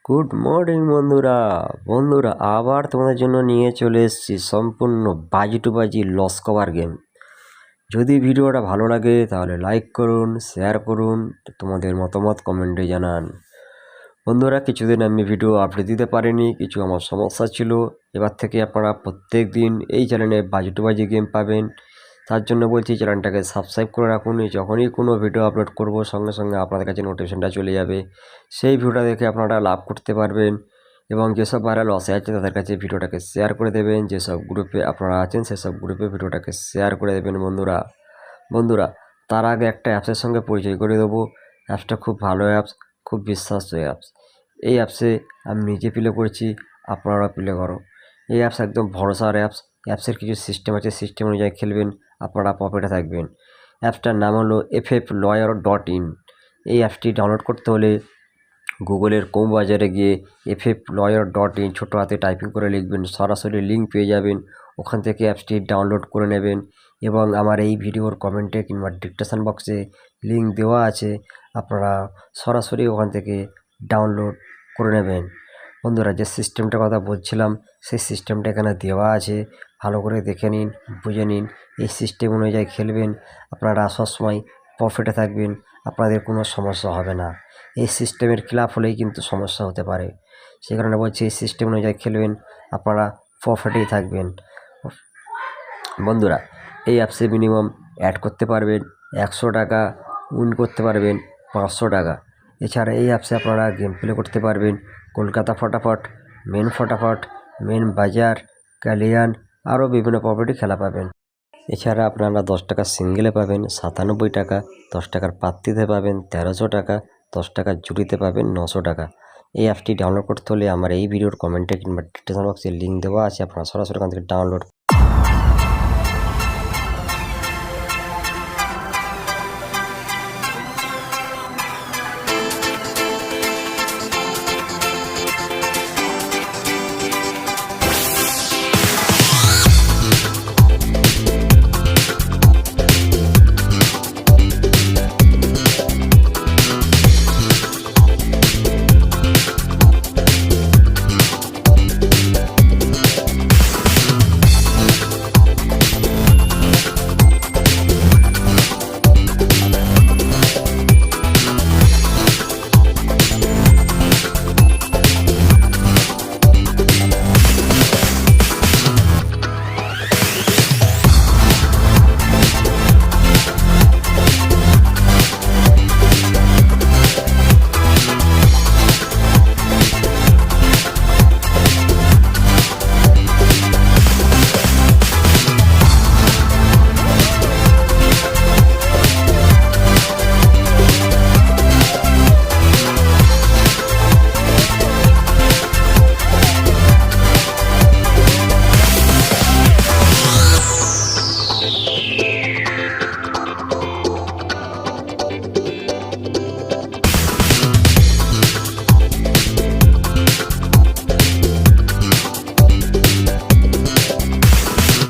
Good morning বন্ধুরা আবার তোমাদের জন্য নিয়ে চলে এসেছি সম্পূর্ণ বাজি টু বাজি লস কভার গেম। যদি ভিডিওটা ভালো লাগে তাহলে লাইক করুন, শেয়ার করুন, তোমাদের মতামত কমেন্টে জানান। বন্ধুরা, কিছুদিন আমি ভিডিও আপলোড দিতে পারিনি, কিছু আমার সমস্যা ছিল। এবার থেকে আপনারা প্রত্যেক দিন এই চ্যানেলে বাজি টু বাজি গেম পাবেন। তার জন্য বলছি চ্যানেলটাকে সাবস্ক্রাইব করে রাখুন। যখনই কোনো ভিডিও আপলোড করব সঙ্গে সঙ্গে আপনাদের কাছে নোটিফিকেশনটা চলে যাবে। সেই ভিডিওটা দেখে আপনারা লাভ করতে পারবেন এবং যেসব ভাইরাল লসে আছে তাদের কাছে ভিডিওটাকে শেয়ার করে দেবেন। যেসব গ্রুপে আপনারা আছেন সেসব গ্রুপে ভিডিওটাকে শেয়ার করে দেবেন। বন্ধুরা তার আগে একটা অ্যাপসের সঙ্গে পরিচয় করে দেবো। অ্যাপসটা খুব ভালো অ্যাপস, খুব বিশ্বাস্য অ্যাপস। এই অ্যাপসে আমি নিজে প্লে করেছি, আপনারা প্লে করো। এই অ্যাপস একদম ভরসার অ্যাপস। অ্যাপসের কিছু সিস্টেম আছে, সিস্টেম অনুযায়ী খেলবেন, আপনারা প্রফিটে থাকবেন। অ্যাপসটার নাম হলো FFLawyer.in। এই অ্যাপসটি ডাউনলোড করতে হলে গুগলের বাজারে গিয়ে FFLawyer.in ছোটো হাতে টাইপিং করে লিখবেন, সরাসরি লিঙ্ক পেয়ে যাবেন। ওখান থেকে অ্যাপসটি ডাউনলোড করে নেবেন এবং আমার এই ভিডিওর কমেন্টে কিংবা ডিসক্রিপশন বক্সে লিঙ্ক দেওয়া আছে, আপনারা সরাসরি ওখান থেকে ডাউনলোড করে নেবেন। বন্ধুরা, যে সিস্টেমটার কথা বলছিলাম সেই সিস্টেমটা এখানে দেওয়া আছে, ভালো করে দেখে নিন, বুঝে নিন। এই সিস্টেম অনুযায়ী খেলবেন, আপনারা সবসময় প্রফিটে থাকবেন, আপনাদের কোনো সমস্যা হবে না। এই সিস্টেমের খিলাফ হলেই কিন্তু সমস্যা হতে পারে। সেই কারণে বলছি এই সিস্টেম অনুযায়ী খেলবেন, আপনারা প্রফিটেই থাকবেন। বন্ধুরা, এই অ্যাপসে মিনিমাম অ্যাড করতে পারবেন 100 টাকা, উইন করতে পারবেন 500 টাকা। এছাড়া এই অ্যাপসে আপনারা গেম প্লে করতে পারবেন কলকাতা ফটাফট, মেন বাজার, কালিয়ান, আরও বিভিন্ন প্রপার্টি খেলা পাবেন। এছাড়া আপনারা 10 টাকা সিঙ্গেলে পাবেন 97 টাকা, 10 টাকার পাত্তিতে পাবেন 1300 টাকা, 10 টাকার জুটিতে পাবেন 900 টাকা। এই অ্যাপটি ডাউনলোড করতে হলে আমার এই ভিডিওর কমেন্টে কিংবা ডিসক্রিপশন বক্সে লিঙ্ক দেওয়া আছে, আপনারা সরাসরি ওখান থেকে ডাউনলোড